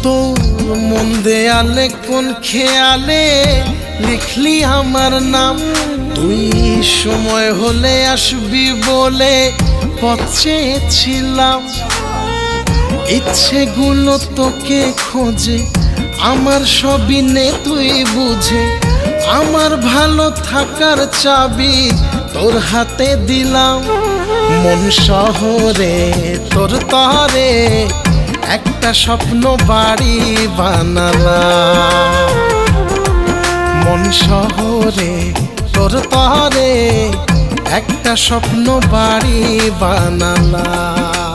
তোর মন দেয়ালে কোন খেয়ালে লিখলি আমার নাম। তুই সময় হলে আসবি বলে পথ চেয়েছিলাম। ইচ্ছেগুলো তোকে খোঁজে, আমার সবই নে তুই বুঝে। আমার ভালো থাকার চাবি তোর হাতে দিলাম। মন শহরে তোর তরে একটা স্বপ্ন বাড়ি বানালাম। মন শহরে তোর তরে একটা স্বপ্ন বাড়ি বানালাম।